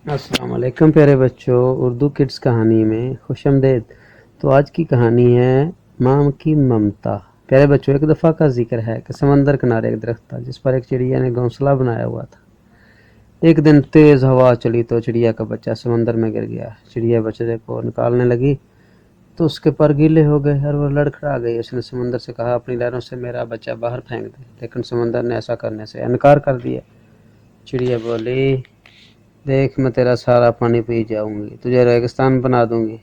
अस्सलाम वालेकुम प्यारे बच्चों, उर्दू किड्स कहानी में खुश आमदीद। तो आज की कहानी है माँ की ममता। प्यारे बच्चों, एक दफ़ा का जिक्र है कि समंदर किनारे एक दरख्त था जिस पर एक चिड़िया ने घोंसला बनाया हुआ था। एक दिन तेज़ हवा चली तो चिड़िया का बच्चा समंदर में गिर गया। चिड़िया बच्चे को निकालने लगी तो उसके पर गीले हो गए और वो लड़खड़ा गई। उसने समंदर से कहा, अपनी लहरों से मेरा बच्चा बाहर फेंक दे, लेकिन समंदर ने ऐसा करने से इनकार कर दिया। चिड़िया बोली, देख, मैं तेरा सारा पानी पी जाऊंगी, तुझे रेगिस्तान बना दूंगी।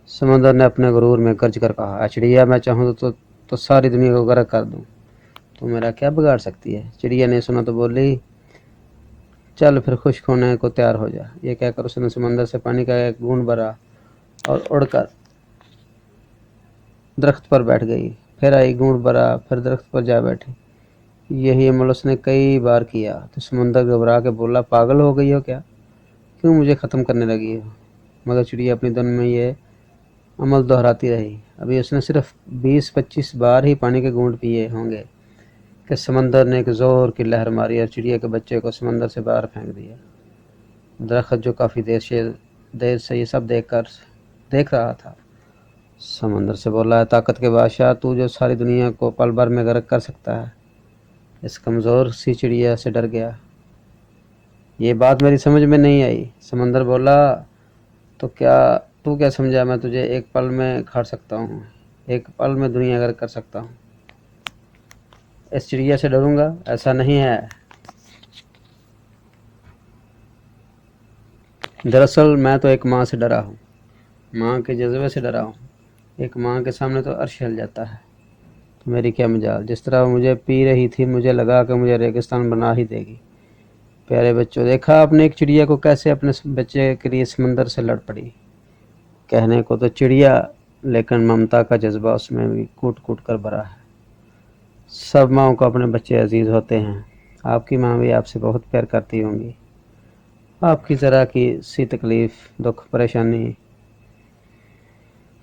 समंदर ने अपने गुरूर में गरज कर कहा, चिड़िया, मैं चाहूँ तो सारी दुनिया को गर्क कर दूं, तो मेरा क्या बिगाड़ सकती है। चिड़िया ने सुना तो बोली, चल फिर खुश्क होने को तैयार हो जा। ये कहकर उसने समंदर से पानी का एक बूंद भरा और उड़कर दरख्त पर बैठ गई। फिर आई, बूंद भरा, फिर दरख्त पर जा बैठी। यही अमल उसने कई बार किया तो समंदर घबरा के बोला, पागल हो गई हो क्या, क्यों मुझे ख़त्म करने लगी हो। मगर चिड़िया अपनी धुन में ये अमल दोहराती रही। अभी उसने सिर्फ 20-25 बार ही पानी के घूंट पिए होंगे कि समंदर ने एक ज़ोर की लहर मारी और चिड़िया के बच्चे को समंदर से बाहर फेंक दिया। दरख्त जो काफ़ी देर से ये सब देख रहा था, समंदर से बोला, है ताकत के बादशाह, तू जो सारी दुनिया को पल भर में गर्क कर सकता है। इस कमज़ोर सी चिड़िया से डर गया। ये बात मेरी समझ में नहीं आई। समंदर बोला, तो तू क्या समझा, मैं तुझे एक पल में खाट सकता हूँ, एक पल में दुनिया गर्क कर सकता हूँ। इस चिड़िया से डरूंगा? ऐसा नहीं है। दरअसल मैं तो एक माँ से डरा हूँ, माँ के जज्बे से डरा हूँ। एक माँ के सामने तो अर्श हिल जाता है। तो मेरी क्या मजाल, जिस तरह वो मुझे पी रही थी मुझे लगा कि मुझे रेगिस्तान बना ही देगी। प्यारे बच्चों, देखा आपने एक चिड़िया को कैसे अपने बच्चे के लिए समंदर से लड़ पड़ी। कहने को तो चिड़िया, लेकिन ममता का जज्बा उसमें भी कूट कूट कर भरा है। सब माँओं को अपने बच्चे अजीज़ होते हैं। आपकी माँ भी आपसे बहुत प्यार करती होंगी, आपकी ज़रा की सी तकलीफ़, दुख, परेशानी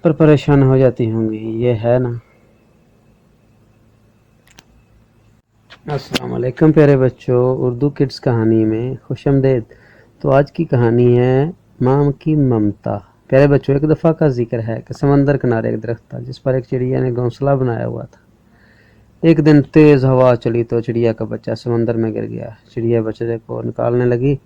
पर परेशान हो जाती होंगी, ये है ना। अस्सलाम वालेकुम प्यारे बच्चों, उर्दू किड्स कहानी में खुश आमदीद। तो आज की कहानी है माँ की ममता। प्यारे बच्चों, एक दफ़ा का जिक्र है कि समंदर किनारे एक दरख्त था जिस पर एक चिड़िया ने घोंसला बनाया हुआ था। एक दिन तेज़ हवा चली तो चिड़िया का बच्चा समंदर में गिर गया। चिड़िया बच्चे को निकालने लगी